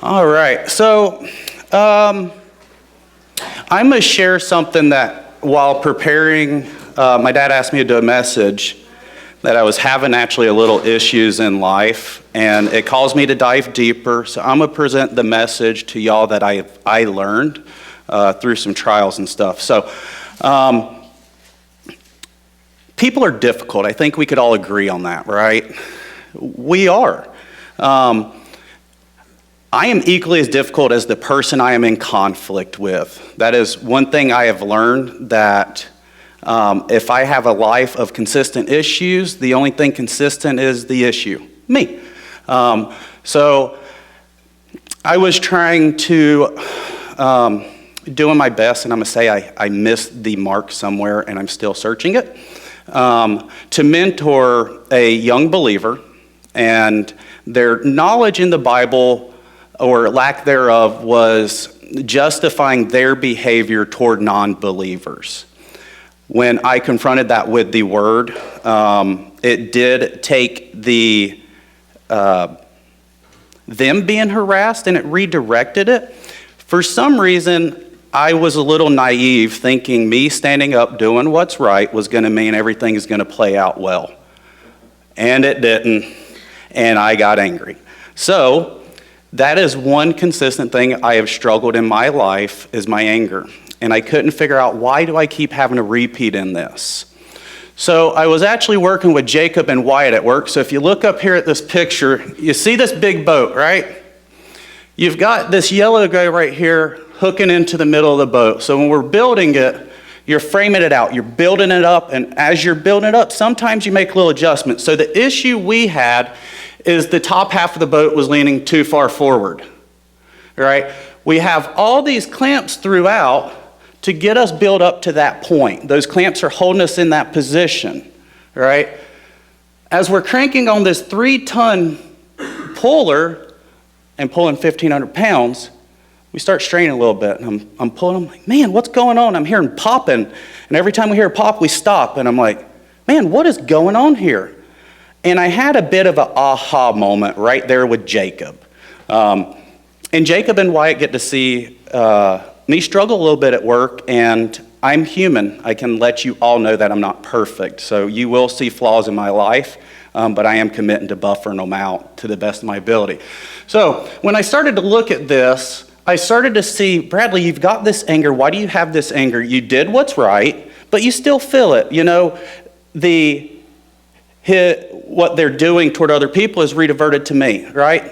All right, so I'm going to share something that while preparing, my dad asked me to do a message that I was having actually a little issues in life, and it caused me to dive deeper. So I'm going to present the message to y'all that I learned through some trials and stuff. So people are difficult. I think we could all agree on that, right? We are. I am equally as difficult as the person I am in conflict with. That is one thing I have learned, that if I have a life of consistent issues, the only thing consistent is the issue, me. So I was trying to, doing my best, and I'm going to say I missed the mark somewhere, and I'm still searching it, to mentor a young believer, and their knowledge in the Bible, or lack thereof, was justifying their behavior toward non-believers. When I confronted that with the Word, it did take the them being harassed, and it redirected it. For some reason, I was a little naive, thinking me standing up doing what's right was going to mean everything is going to play out well. And it didn't, and I got angry. So that is one consistent thing I have struggled in my life, is my anger. And I couldn't figure out, why do I keep having to repeat in this? So I was actually working with Jacob and Wyatt at work. So if you look up here at this picture, you see this big boat, right? You've got this yellow guy right here hooking into the middle of the boat. So when we're building it, you're framing it out, you're building it up, and as you're building it up, sometimes you make little adjustments. So the issue we had is the top half of the boat was leaning too far forward, right? We have all these clamps throughout to get us built up to that point. Those clamps are holding us in that position, right? As we're cranking on this 3-ton puller and pulling 1,500 pounds, we start straining a little bit, and I'm pulling, I'm like, man, what's going on? I'm hearing popping, and every time we hear a pop, we stop, and I'm like, man, what is going on here? And I had a bit of an aha moment right there with Jacob. And Jacob and Wyatt get to see me struggle a little bit at work, and I'm human. I can let you all know that I'm not perfect. So you will see flaws in my life, but I am committing to buffering them out to the best of my ability. So when I started to look at this, I started to see, Bradley, you've got this anger. Why do you have this anger? You did what's right, but you still feel it. You know, what they're doing toward other people is rediverted to me, right?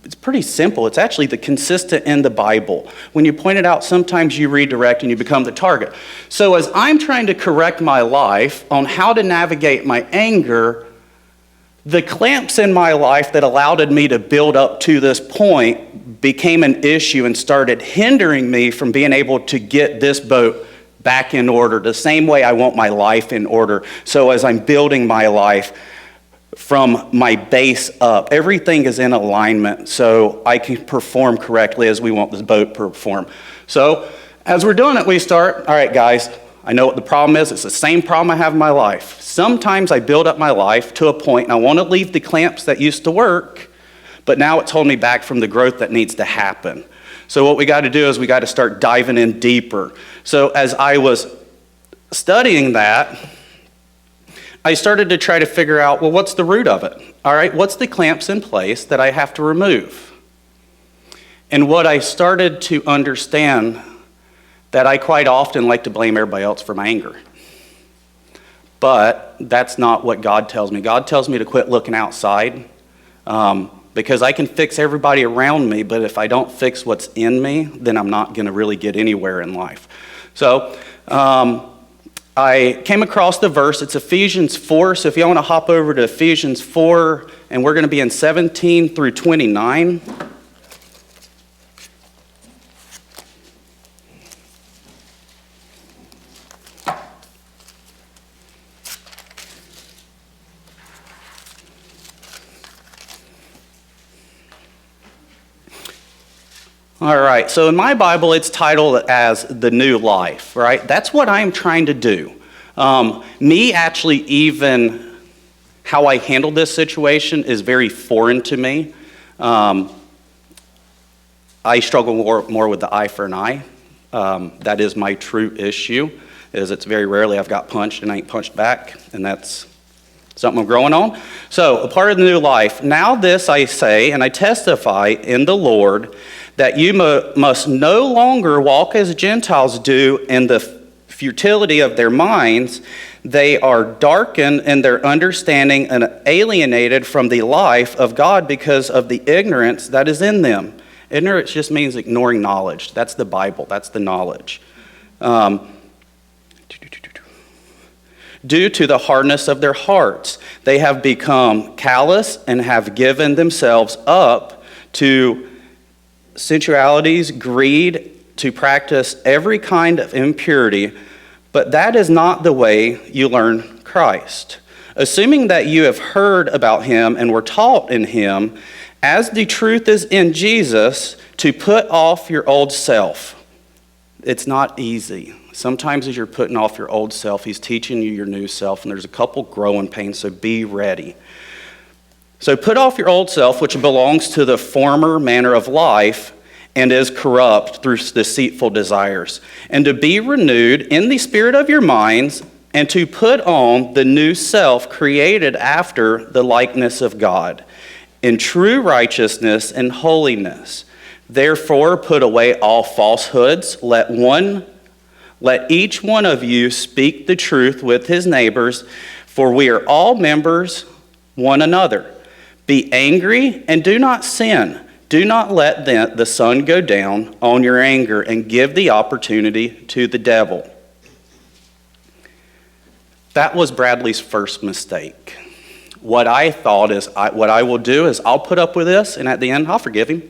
It's pretty simple. It's actually the consistent in the Bible. When you point it out, sometimes you redirect and you become the target. So as I'm trying to correct my life on how to navigate my anger, the clamps in my life that allowed me to build up to this point became an issue and started hindering me from being able to get this boat back in order, the same way I want my life in order. So as I'm building my life from my base up, everything is in alignment so I can perform correctly as we want this boat to perform. So as we're doing it, we start, all right, guys, I know what the problem is. It's the same problem I have in my life. Sometimes I build up my life to a point, and I want to leave the clamps that used to work, but now it's holding me back from the growth that needs to happen. So what we got to do is we got to start diving in deeper. So as I was studying that, I started to try to figure out, well, what's the root of it? All right, what's the clamps in place that I have to remove? And what I started to understand, that I quite often like to blame everybody else for my anger. But that's not what God tells me. God tells me to quit looking outside, because I can fix everybody around me, but if I don't fix what's in me, then I'm not going to really get anywhere in life. So I came across the verse. It's Ephesians 4. So if you want to hop over to Ephesians 4, and we're going to be in 17 through 29. All right, so in my Bible, it's titled as The New Life, right? That's what I'm trying to do. Me actually, even how I handle this situation is very foreign to me. I struggle more with the eye for an eye. That is my true issue, is it's very rarely I've got punched and I ain't punched back, and that's something I'm growing on. So, a part of the new life. Now this I say, and I testify in the Lord, that you must no longer walk as Gentiles do in the futility of their minds. They are darkened in their understanding and alienated from the life of God because of the ignorance that is in them. Ignorance just means ignoring knowledge. That's the Bible. That's the knowledge. Due to the hardness of their hearts, they have become callous and have given themselves up to sensualities, greed, to practice every kind of impurity. But that is not the way you learn Christ. Assuming that you have heard about him and were taught in him, as the truth is in Jesus, to put off your old self. It's not easy. Sometimes as you're putting off your old self, he's teaching you your new self, and there's a couple growing pains, so be ready. So put off your old self, which belongs to the former manner of life and is corrupt through deceitful desires, and to be renewed in the spirit of your minds, and to put on the new self created after the likeness of God, in true righteousness and holiness. Therefore, put away all falsehoods. Let each one of you speak the truth with his neighbors, for we are all members one another. Be angry and do not sin. Do not let the sun go down on your anger and give the opportunity to the devil. That was Bradley's first mistake. What I thought is, what I will do is I'll put up with this, and at the end, I'll forgive him.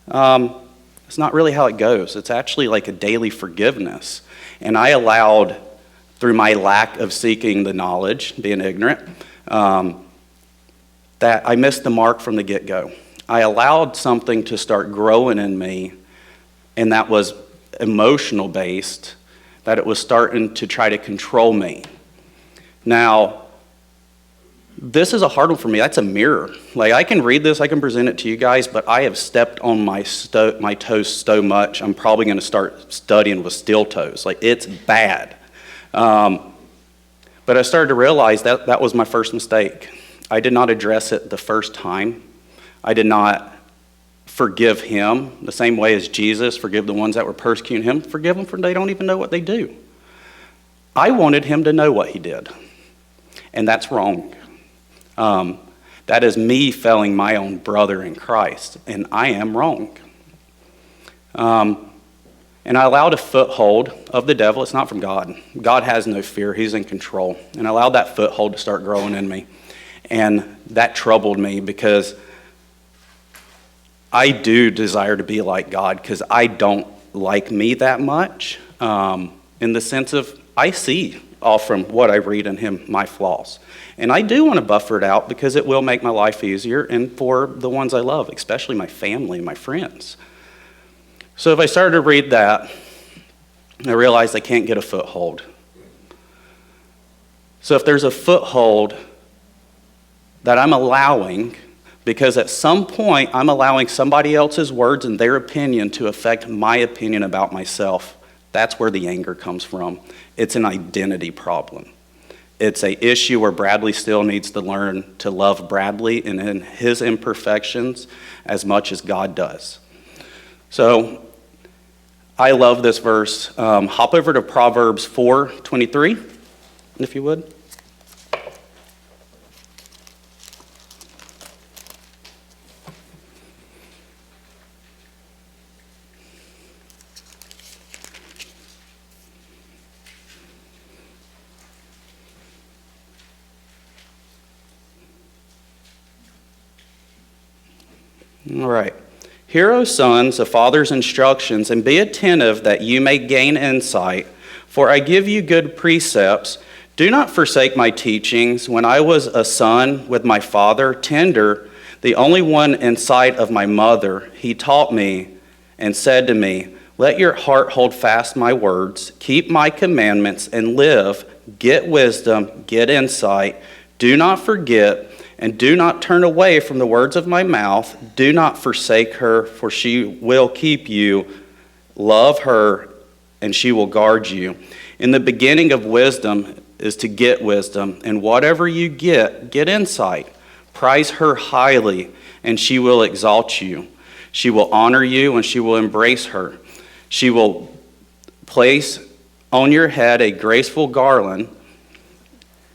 It's not really how it goes. It's actually like a daily forgiveness. And I allowed, through my lack of seeking the knowledge, being ignorant, that I missed the mark from the get-go. I allowed something to start growing in me, and that was emotional based, that it was starting to try to control me. Now, this is a hard one for me. That's a mirror. Like, I can read this, I can present it to you guys, but I have stepped on my toes so much, I'm probably going to start studying with steel toes. Like, it's bad. But I started to realize that was my first mistake. I did not address it the first time. I did not forgive him the same way as Jesus forgive the ones that were persecuting him. Forgive them for they don't even know what they do. I wanted him to know what he did, and that's wrong. That is me failing my own brother in Christ, and I am wrong. And I allowed a foothold of the devil. It's not from God. God has no fear. He's in control. And I allowed that foothold to start growing in me. And that troubled me because I do desire to be like God, because I don't like me that much, in the sense of I see all from what I read in him my flaws. And I do want to buffer it out because it will make my life easier, and for the ones I love, especially my family and my friends. So if I started to read that, I realized I can't get a foothold. So if there's a foothold that I'm allowing, because at some point I'm allowing somebody else's words and their opinion to affect my opinion about myself, that's where the anger comes from. It's an identity problem. It's an issue where Bradley still needs to learn to love Bradley and in his imperfections as much as God does. So I love this verse. Hop over to Proverbs 4:23, if you would. All right. Hear, O sons, a father's instructions, and be attentive that you may gain insight. For I give you good precepts. Do not forsake my teachings. When I was a son with my father, tender, the only one in sight of my mother, he taught me and said to me, let your heart hold fast my words, keep my commandments and live, get wisdom, get insight, do not forget, And do not turn away from the words of my mouth. Do not forsake her, for she will keep you. Love her, and she will guard you. In the beginning of wisdom is to get wisdom, and whatever you get insight. Prize her highly, and she will exalt you. She will honor you, and she will embrace her. She will place on your head a graceful garland.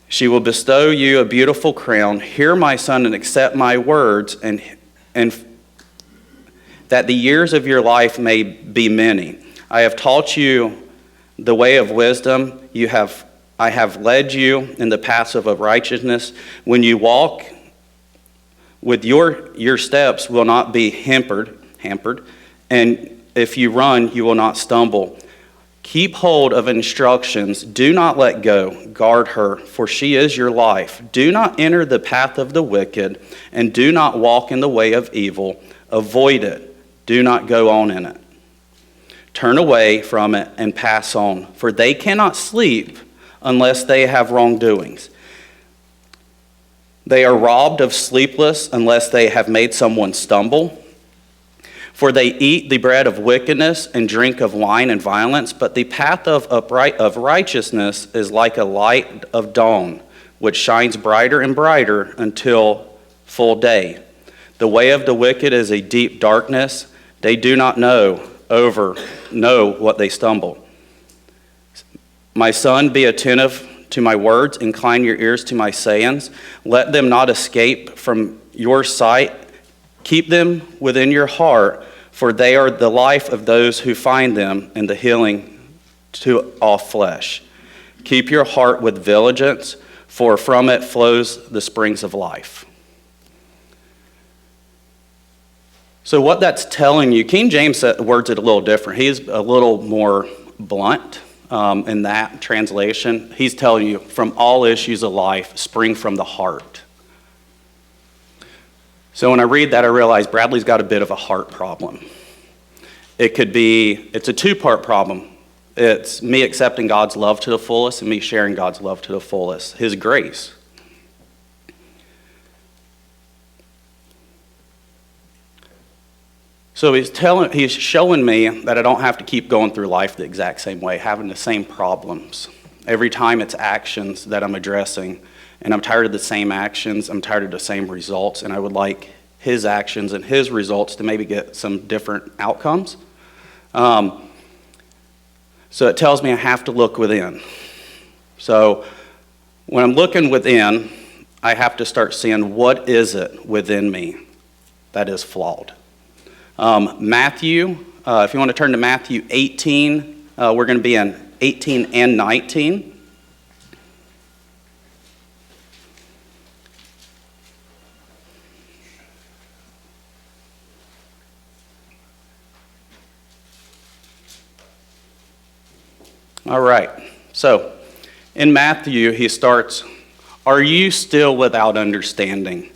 She will bestow you a beautiful crown. Hear, my son, and accept my words, and that the years of your life may be many. I have taught you the way of wisdom. I have led you in the paths of righteousness. When you walk, with your steps will not be hampered, and if you run, you will not stumble. Keep hold of instructions. Do not let go. Guard her, for she is your life. Do not enter the path of the wicked, and do not walk in the way of evil. Avoid it. Do not go on in it. Turn away from it and pass on, for they cannot sleep unless they have wrongdoings. They are robbed of sleepless unless they have made someone stumble. For they eat the bread of wickedness and drink of wine and violence, but the path of righteousness is like a light of dawn, which shines brighter and brighter until full day. The way of the wicked is a deep darkness. They do not know what they stumble. My son, be attentive to my words, incline your ears to my sayings. Let them not escape from your sight. Keep them within your heart, for they are the life of those who find them and the healing to all flesh. Keep your heart with diligence, for from it flows the springs of life. So what that's telling you, King James words it a little different. He's a little more blunt in that translation. He's telling you, from all issues of life spring from the heart. So when I read that, I realize Bradley's got a bit of a heart problem. It's a two-part problem. It's me accepting God's love to the fullest and me sharing God's love to the fullest, His grace. So he's showing me that I don't have to keep going through life the exact same way, having the same problems. Every time it's actions that I'm addressing, and I'm tired of the same actions, I'm tired of the same results, and I would like His actions and His results to maybe get some different outcomes. So it tells me I have to look within. So when I'm looking within, I have to start seeing what is it within me that is flawed. Matthew, if you want to turn to Matthew 18, we're going to be in 18 and 19. All right, so in Matthew, he starts, "Are you still without understanding?"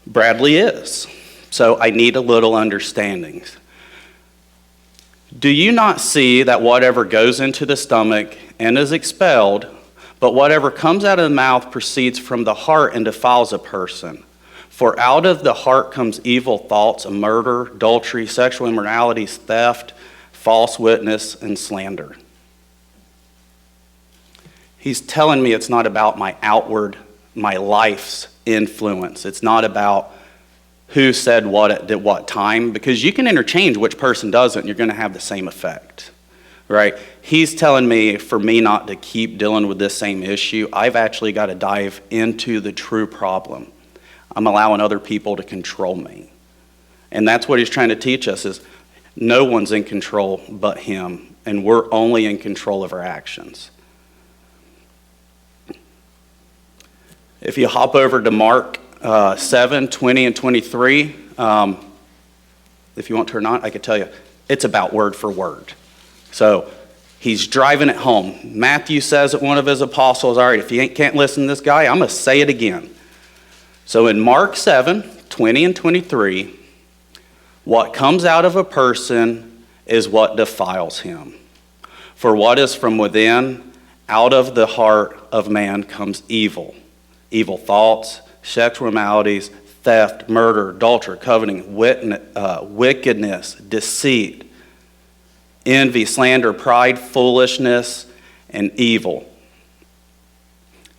Bradley is. So I need a little understanding. Do you not see that whatever goes into the stomach and is expelled, but whatever comes out of the mouth proceeds from the heart and defiles a person? For out of the heart comes evil thoughts, murder, adultery, sexual immorality, theft, false witness, and slander. He's telling me it's not about my life's influence. It's not about who said what at what time, because you can interchange which person doesn't, and you're going to have the same effect, right? He's telling me for me not to keep dealing with this same issue, I've actually got to dive into the true problem. I'm allowing other people to control me. And that's what he's trying to teach us is no one's in control but him, and we're only in control of our actions. If you hop over to Mark 7, 20, and 23, if you want to turn on, I could tell you, it's about word for word. So he's driving it home. Matthew says that one of his apostles, all right, if you can't listen to this guy, I'm going to say it again. So in Mark 7, 20 and 23, what comes out of a person is what defiles him. For what is from within, out of the heart of man comes evil, evil thoughts, sexual immoralities, theft, murder, adultery, coveting, wickedness, deceit, envy, slander, pride, foolishness, and evil.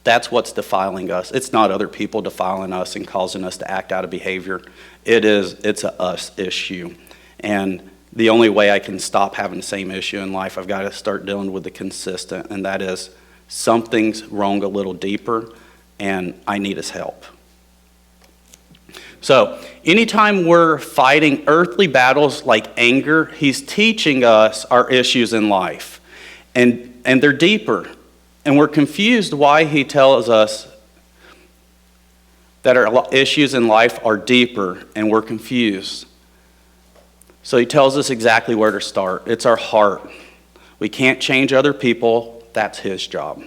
That's what's defiling us. It's not other people defiling us and causing us to act out of behavior. It's a us issue. And the only way I can stop having the same issue in life, I've got to start dealing with the consistent, and that is something's wrong a little deeper, and I need his help. So, anytime we're fighting earthly battles like anger, he's teaching us our issues in life. And they're deeper. And we're confused why he tells us that our issues in life are deeper, and we're confused. So he tells us exactly where to start. It's our heart. We can't change other people. That's his job.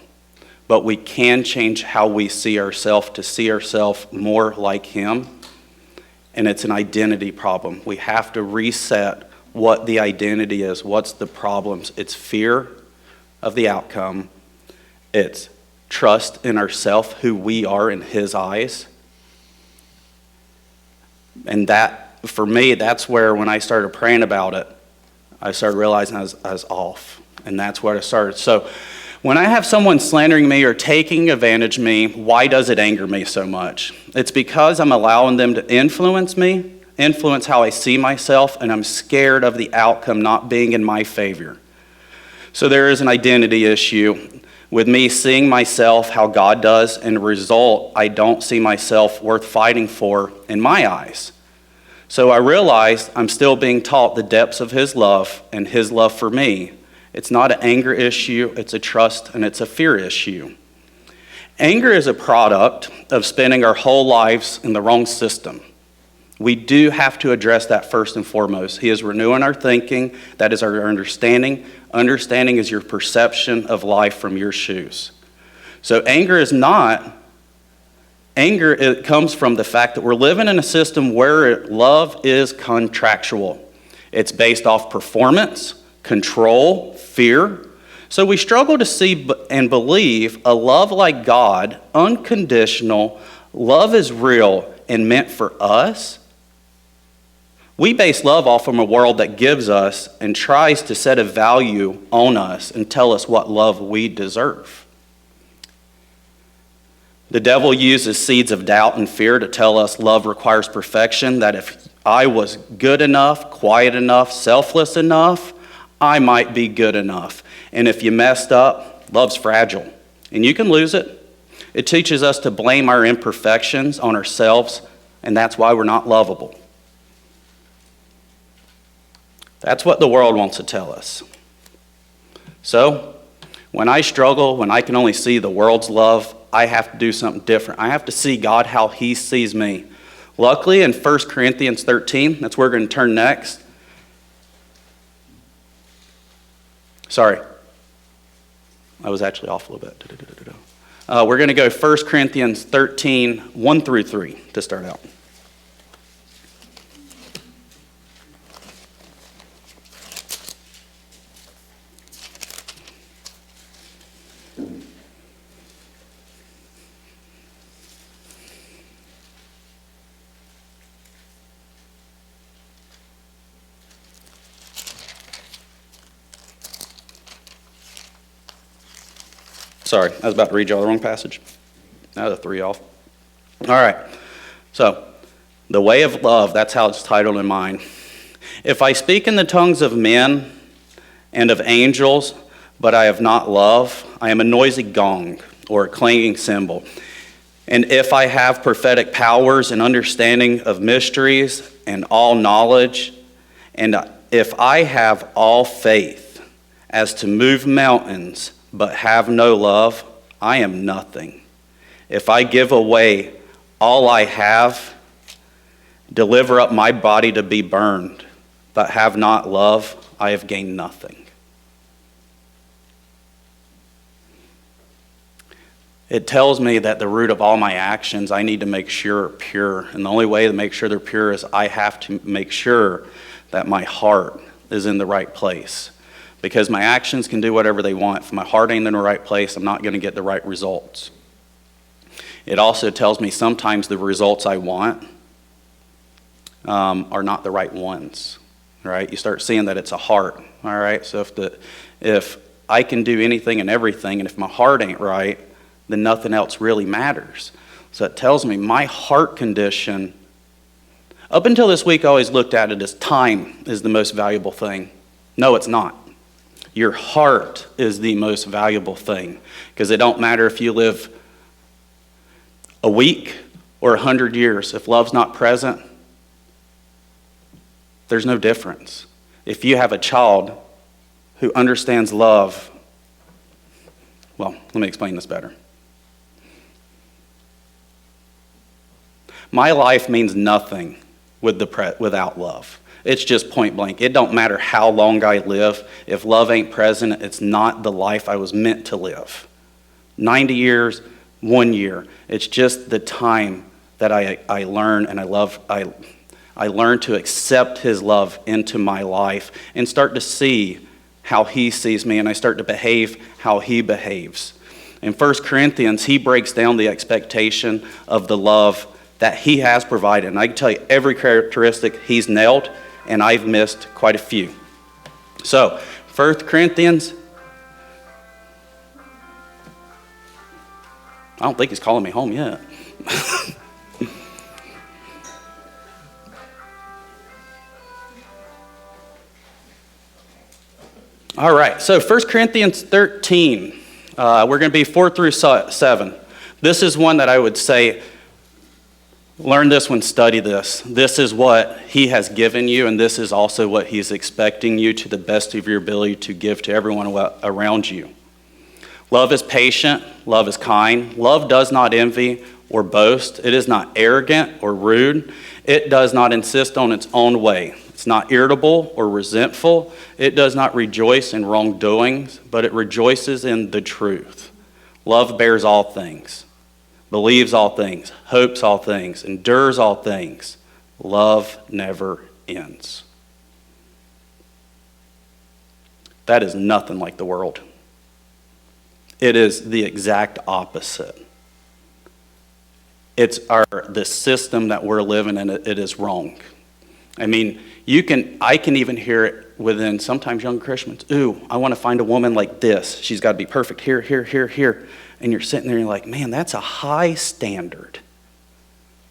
But we can change how we see ourselves to see ourselves more like him. And it's an identity problem. We have to reset what the identity is. What's the problems? It's fear of the outcome. It's trust in ourselves, who we are in his eyes. And that, for me, that's where when I started praying about it, I started realizing I was off. And that's where I started. So when I have someone slandering me or taking advantage of me, why does it anger me so much? It's because I'm allowing them to influence me, influence how I see myself, and I'm scared of the outcome not being in my favor. So there is an identity issue with me seeing myself how God does, and the result, I don't see myself worth fighting for in my eyes. So I realized I'm still being taught the depths of his love and his love for me. It's not an anger issue, it's a trust and it's a fear issue. Anger is a product of spending our whole lives in the wrong system. We do have to address that first and foremost. He is renewing our thinking. That is our understanding. Understanding is your perception of life from your shoes. So anger, it comes from the fact that we're living in a system where love is contractual. It's based off performance, control, fear. So we struggle to see and believe a love like God, unconditional, love is real and meant for us. We base love off from a world that gives us and tries to set a value on us and tell us what love we deserve. The devil uses seeds of doubt and fear to tell us love requires perfection, that if I was good enough, quiet enough, selfless enough, I might be good enough. And if you messed up, love's fragile, and you can lose it. It teaches us to blame our imperfections on ourselves, and that's why we're not lovable. That's what the world wants to tell us. So, when I struggle, when I can only see the world's love, I have to do something different. I have to see God how he sees me. Luckily, in 1 Corinthians 13, that's where we're going to turn next. Sorry. I was actually off a little bit. We're going to go 1 Corinthians 13, 1 through 3 to start out. Sorry, I was about to read y'all the wrong passage. Now the 3 off. All right, so the way of love, that's how it's titled in mine. If I speak in the tongues of men and of angels, but I have not love, I am a noisy gong or a clanging cymbal. And if I have prophetic powers and understanding of mysteries and all knowledge, and if I have all faith as to move mountains, but have no love, I am nothing. If I give away all I have, deliver up my body to be burned, but have not love, I have gained nothing. It tells me that the root of all my actions I need to make sure are pure. And the only way to make sure they're pure is I have to make sure that my heart is in the right place. Because my actions can do whatever they want. If my heart ain't in the right place, I'm not going to get the right results. It also tells me sometimes the results I want are not the right ones, right? You start seeing that it's a heart, all right? So if I can do anything and everything, and if my heart ain't right, then nothing else really matters. So it tells me my heart condition, up until this week, I always looked at it as time is the most valuable thing. No, it's not. Your heart is the most valuable thing, because it don't matter if you live a week or 100 years. If love's not present, there's no difference. If you have a child who understands love, well, let me explain this better. My life means nothing without love. It's just point blank. It don't matter how long I live. If love ain't present, it's not the life I was meant to live. 90 years, 1 year. It's just the time that I learn and I love. I learn to accept his love into my life and start to see how he sees me, and I start to behave how he behaves. In 1 Corinthians, he breaks down the expectation of the love that he has provided. And I can tell you every characteristic he's nailed, and I've missed quite a few. So, 1 Corinthians, I don't think he's calling me home yet. All right, so 1 Corinthians 13, we're going to be 4 through 7. This is one that I would say, learn this one, study this. This is what he has given you, and this is also what he's expecting you to the best of your ability to give to everyone around you. Love is patient, love is kind. Love does not envy or boast. It is not arrogant or rude. It does not insist on its own way. It's not irritable or resentful. It does not rejoice in wrongdoings, but it rejoices in the truth. Love bears all things, believes all things, hopes all things, endures all things. Love never ends. That is nothing like the world. It is the exact opposite. It's the system that we're living in, it is wrong. I mean, I can even hear it within sometimes young Christians. Ooh, I want to find a woman like this. She's got to be perfect here, here, here, here. And you're sitting there and you're like, man, that's a high standard.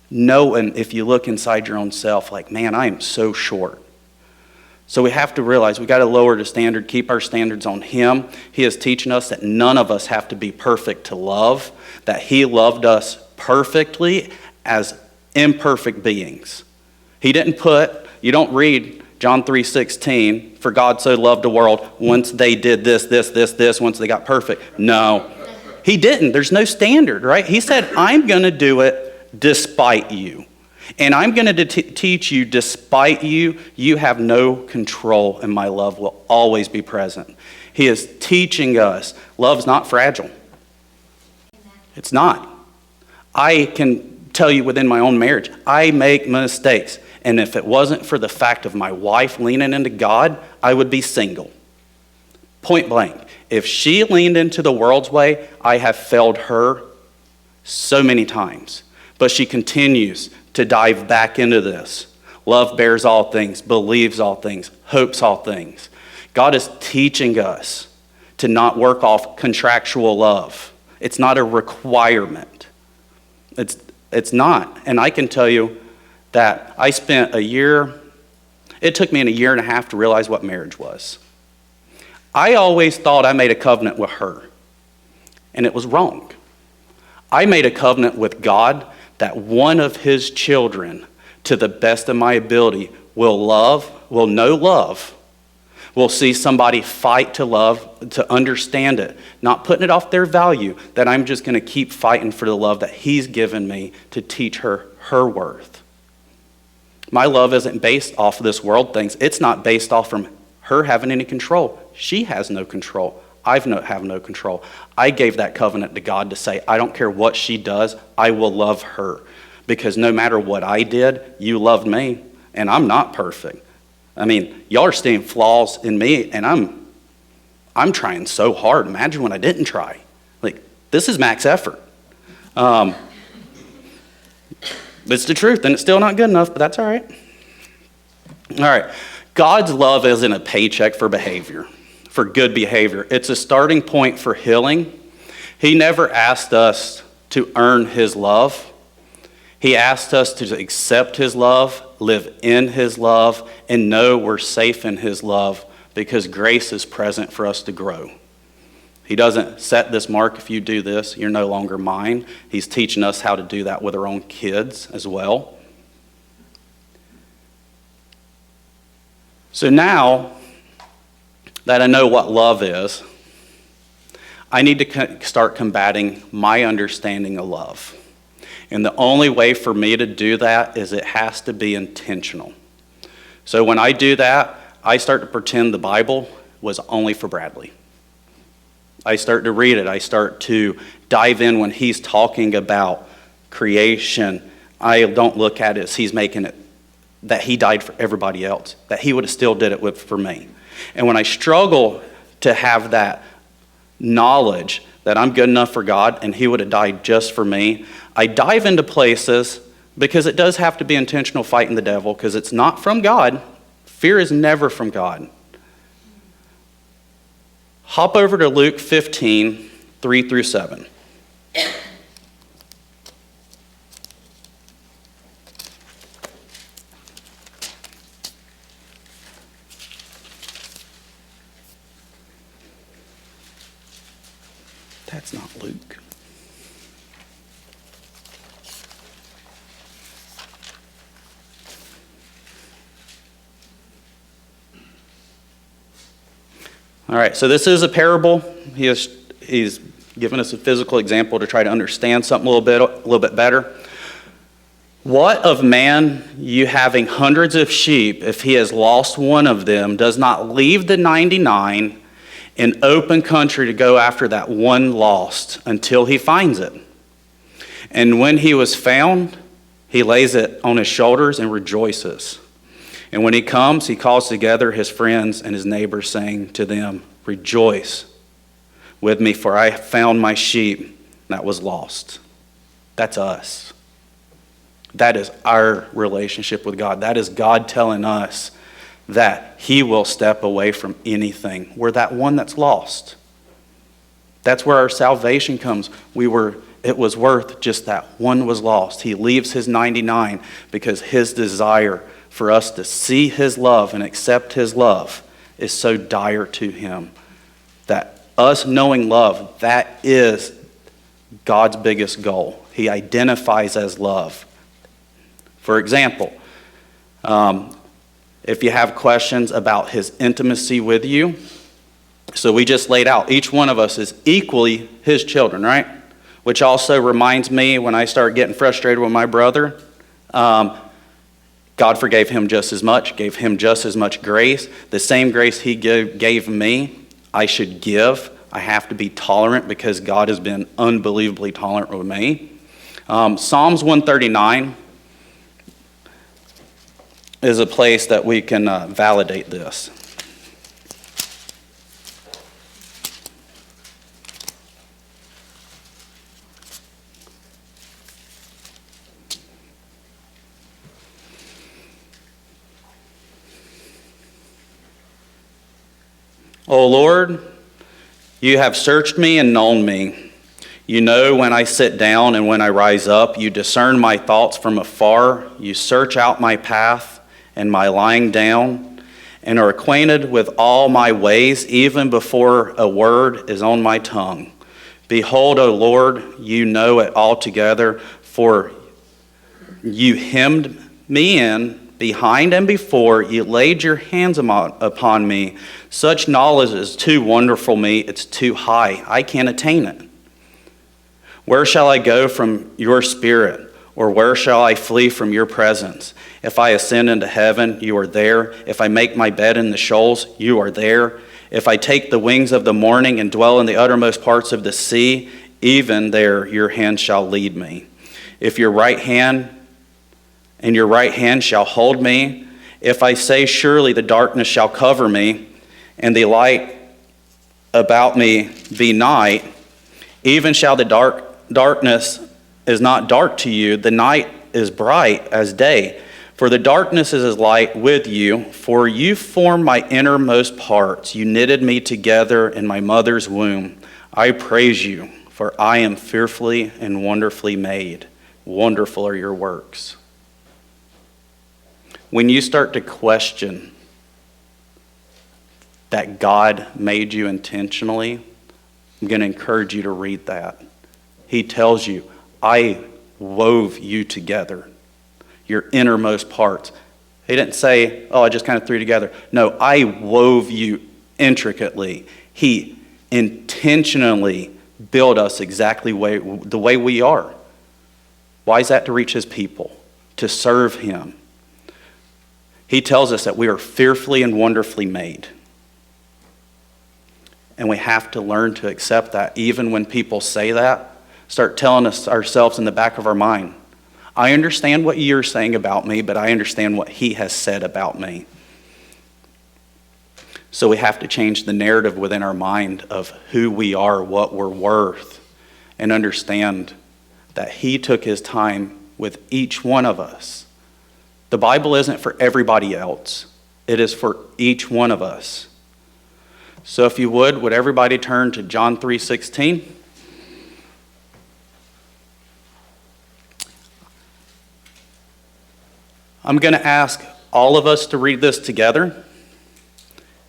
No, and if you look inside your own self, like, man, I am so short. So we have to realize we got to lower the standard, keep our standards on him. He is teaching us that none of us have to be perfect to love, that he loved us perfectly as imperfect beings. He didn't you don't read John 3:16, for God so loved the world, once they did this, once they got perfect. No, he didn't. There's no standard, right? He said, I'm going to do it despite you. And I'm going to teach you, despite you, you have no control, and my love will always be present. He is teaching us love's not fragile. It's not. I can tell you within my own marriage, I make mistakes. And if it wasn't for the fact of my wife leaning into God, I would be single. Point blank. If she leaned into the world's way, I have failed her so many times. But she continues to dive back into this. Love bears all things, believes all things, hopes all things. God is teaching us to not work off contractual love. It's not a requirement. It's not. And I can tell you that I spent it took me a year and a half to realize what marriage was. I always thought I made a covenant with her, and it was wrong. I made a covenant with God that one of his children, to the best of my ability, will know love, will see somebody fight to love, to understand it, not putting it off their value, that I'm just going to keep fighting for the love that he's given me to teach her her worth. My love isn't based off of this world things. It's not based off from her having any control. She has no control. I have no control. I gave that covenant to God to say, I don't care what she does, I will love her. Because no matter what I did, you loved me, and I'm not perfect. I mean, y'all are seeing flaws in me, and I'm trying so hard. Imagine when I didn't try. Like, this is max effort. It's the truth, and it's still not good enough, but that's all right. All right. God's love isn't a paycheck for behavior, for good behavior. It's a starting point for healing. He never asked us to earn his love. He asked us to accept his love, live in his love, and know we're safe in his love because grace is present for us to grow. He doesn't set this mark, if you do this, you're no longer mine. He's teaching us how to do that with our own kids as well. So now that I know what love is, I need to start combating my understanding of love. And the only way for me to do that is it has to be intentional. So when I do that, I start to pretend the Bible was only for Bradley. I start to read it. I start to dive in when he's talking about creation. I don't look at it as he's making it that he died for everybody else, that he would have still did it for me. And when I struggle to have that knowledge that I'm good enough for God and he would have died just for me, I dive into places because it does have to be intentional fighting the devil because it's not from God. Fear is never from God. Hop over to Luke 15, 3 through 7. That's not Luke. All right, so this is a parable. He's given us a physical example to try to understand something a little bit better. What of man, you having hundreds of sheep, if he has lost one of them, does not leave the 99 in open country to go after that one lost until he finds it? And when he was found, he lays it on his shoulders and rejoices. And when he comes, he calls together his friends and his neighbors, saying to them, "Rejoice with me, for I have found my sheep that was lost." That's us. That is our relationship with God. That is God telling us that he will step away from anything. We're that one that's lost. That's where our salvation comes. It was worth just that one was lost. He leaves his 99 because his desire for us to see his love and accept his love is so dire to him that us knowing love, that is God's biggest goal. He identifies as love. For example, if you have questions about his intimacy with you, so we just laid out, each one of us is equally his children, right? Which also reminds me when I start getting frustrated with my brother, God forgave him just as much, gave him just as much grace. The same grace he gave me, I should give. I have to be tolerant because God has been unbelievably tolerant with me. Psalms 139 is a place that we can validate this. O Lord, you have searched me and known me. You know when I sit down and when I rise up. You discern my thoughts from afar. You search out my path and my lying down, and are acquainted with all my ways, even before a word is on my tongue. Behold, O Lord, you know it altogether, for you hemmed me in behind and before. You laid your hands upon me. Such knowledge is too wonderful me. It's too high. I can't attain it. Where shall I go from your spirit? Or where shall I flee from your presence? If I ascend into heaven, you are there. If I make my bed in the shoals, you are there. If I take the wings of the morning and dwell in the uttermost parts of the sea, even there your hand shall lead me. If your right hand shall hold me, if I say surely the darkness shall cover me, and the light about me be night, even shall the darkness is not dark to you. The night is bright as day. For the darkness is as light with you, for you formed my innermost parts. You knitted me together in my mother's womb. I praise you, for I am fearfully and wonderfully made. Wonderful are your works. When you start to question that God made you intentionally, I'm going to encourage you to read that. He tells you, I wove you together, your innermost parts. He didn't say, oh, I just kind of threw together. No, I wove you intricately. He intentionally built us exactly the way we are. Why is that? To reach his people, to serve him. He tells us that we are fearfully and wonderfully made. And we have to learn to accept that. Even when people say that, start telling us ourselves in the back of our mind, I understand what you're saying about me, but I understand what he has said about me. So we have to change the narrative within our mind of who we are, what we're worth, and understand that he took his time with each one of us. The Bible isn't for everybody else. It is for each one of us. So if you would everybody turn to John 3:16? I'm going to ask all of us to read this together,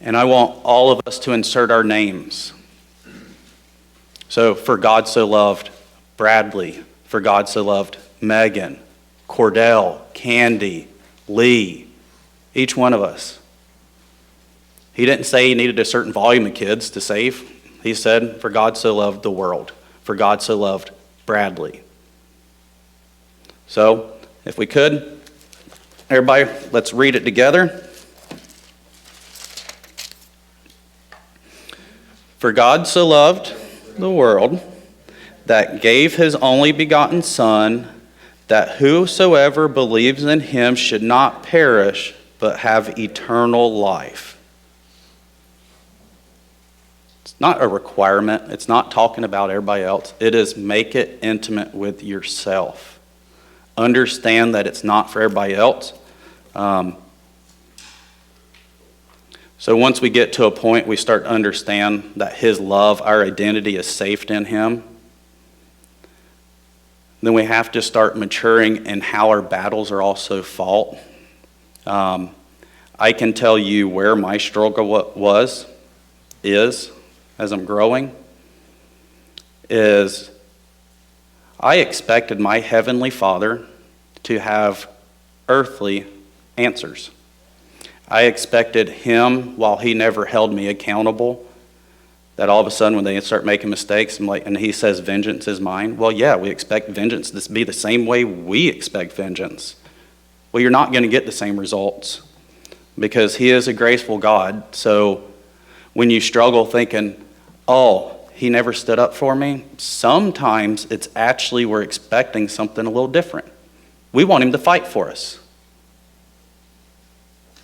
and I want all of us to insert our names. So, for God so loved Bradley, for God so loved Megan, Cordell, Candy, Lee, each one of us. He didn't say he needed a certain volume of kids to save. He said, for God so loved the world, for God so loved Bradley. So, if we could, everybody, let's read it together. For God so loved the world that gave his only begotten Son, that whosoever believes in him should not perish, but have eternal life. It's not a requirement. It's not talking about everybody else. It is make it intimate with yourself. Understand that it's not for everybody else. So once we get to a point we start to understand that his love, our identity is safe in him, then we have to start maturing in how our battles are also fought. I can tell you where my struggle is, as I'm growing, is I expected my Heavenly Father to have earthly answers. I expected him, while he never held me accountable, that all of a sudden when they start making mistakes, and he says vengeance is mine. Well, yeah, we expect vengeance to be the same way we expect vengeance. Well, you're not going to get the same results because he is a graceful God. So when you struggle thinking, oh, he never stood up for me, sometimes it's actually we're expecting something a little different. We want him to fight for us.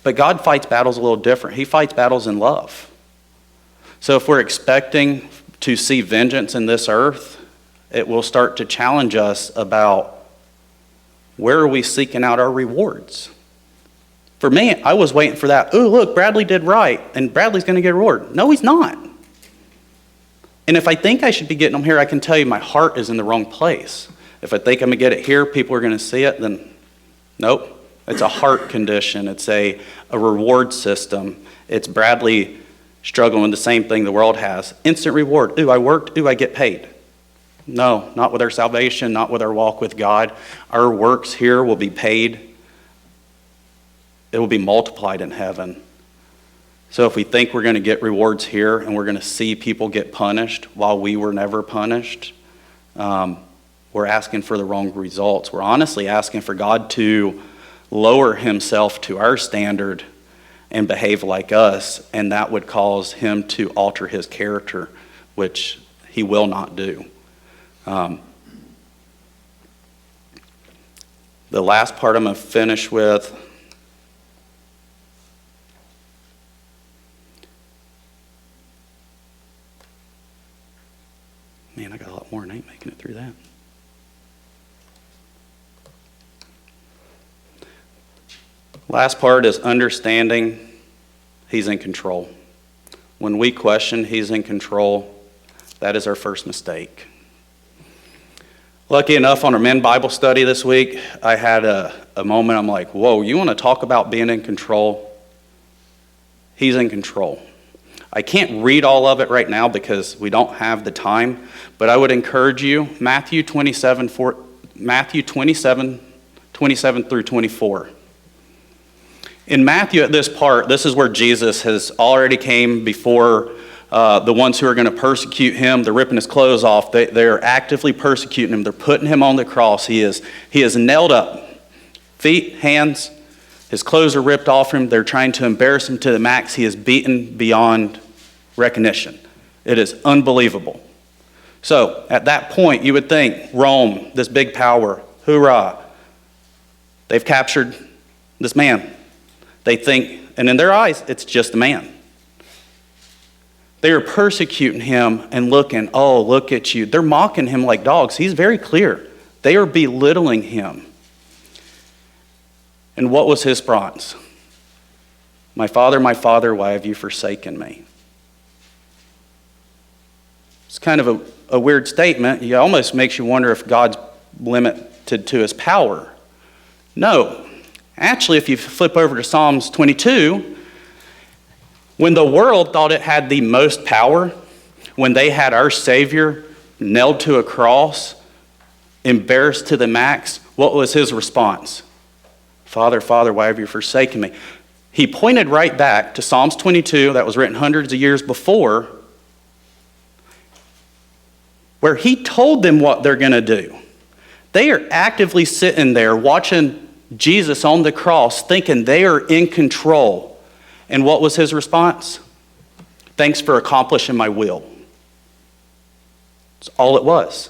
But God fights battles a little different. He fights battles in love. So if we're expecting to see vengeance in this earth, it will start to challenge us about where are we seeking out our rewards. For me, I was waiting for that, oh, look, Bradley did right, and Bradley's going to get a reward. No, he's not. And if I think I should be getting them here, I can tell you my heart is in the wrong place. If I think I'm going to get it here, people are going to see it, then nope. It's a heart condition. It's a reward system. It's Bradley struggling with the same thing the world has. Instant reward. Ooh, I worked. Ooh, I get paid. No, not with our salvation, not with our walk with God. Our works here will be paid. It will be multiplied in heaven. So if we think we're going to get rewards here and we're going to see people get punished while we were never punished, we're asking for the wrong results. We're honestly asking for God to lower himself to our standard and behave like us, and that would cause him to alter his character, which he will not do. The last part I'm going to finish with, man, I got a lot more and I ain't making it through that. Last part is understanding he's in control. When we question he's in control, that is our first mistake. Lucky enough, on our men Bible study this week, I had a moment. I'm like, whoa, you want to talk about being in control? He's in control. I can't read all of it right now because we don't have the time, but I would encourage you, Matthew 27 through 24. In Matthew, at this part, this is where Jesus has already came before the ones who are going to persecute him. They're ripping his clothes off. They're actively persecuting him. They're putting him on the cross. He is nailed up, feet, hands. His clothes are ripped off him. They're trying to embarrass him to the max. He is beaten beyond recognition. It is unbelievable. So at that point, you would think, Rome, this big power, hoorah, they've captured this man. They think, and in their eyes, it's just a man. They are persecuting him and looking, oh, look at you. They're mocking him like dogs. He's very clear. They are belittling him. And what was his response? My Father, why have you forsaken me? It's kind of a weird statement. It almost makes you wonder if God's limited to his power. No. Actually, if you flip over to Psalms 22, when the world thought it had the most power, when they had our Savior nailed to a cross, embarrassed to the max, what was his response? Father, why have you forsaken me? He pointed right back to Psalms 22 that was written hundreds of years before, where he told them what they're going to do. They are actively sitting there watching Jesus on the cross, thinking they are in control. And what was his response? Thanks for accomplishing my will. That's all it was.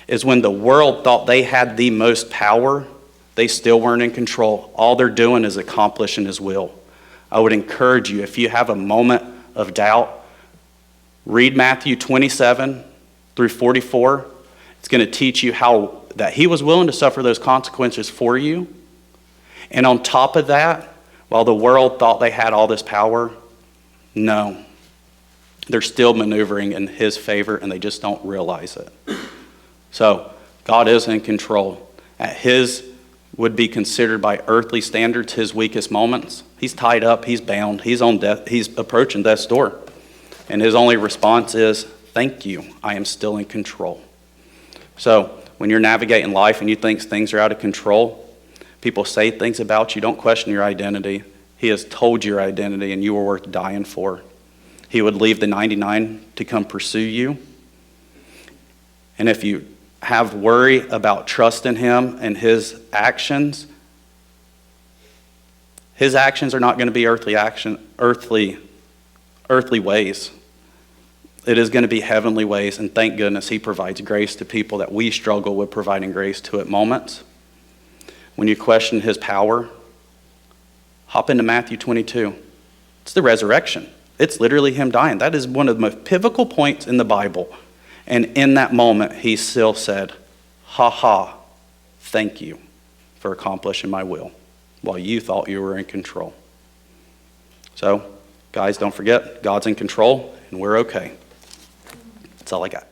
Is when the world thought they had the most power, they still weren't in control. All they're doing is accomplishing his will. I would encourage you, if you have a moment of doubt, read Matthew 27 through 44. It's going to teach you how that he was willing to suffer those consequences for you. And on top of that, while the world thought they had all this power, no. They're still maneuvering in his favor, and they just don't realize it. So God is in control. At his would be considered by earthly standards his weakest moments. He's tied up, he's bound, he's on death, he's approaching death's door. And his only response is, thank you, I am still in control. So when you're navigating life and you think things are out of control, people say things about you, don't question your identity. He has told you your identity and you are worth dying for. He would leave the 99 to come pursue you. And if you have worry about trusting him and his actions are not going to be earthly ways. It is going to be heavenly ways, and thank goodness he provides grace to people that we struggle with providing grace to at moments. When you question his power, hop into Matthew 22. It's the resurrection. It's literally him dying. That is one of the most pivotal points in the Bible. And in that moment, he still said, ha ha, thank you for accomplishing my will, while you thought you were in control. So, guys, don't forget, God's in control, and we're okay. That's all I got.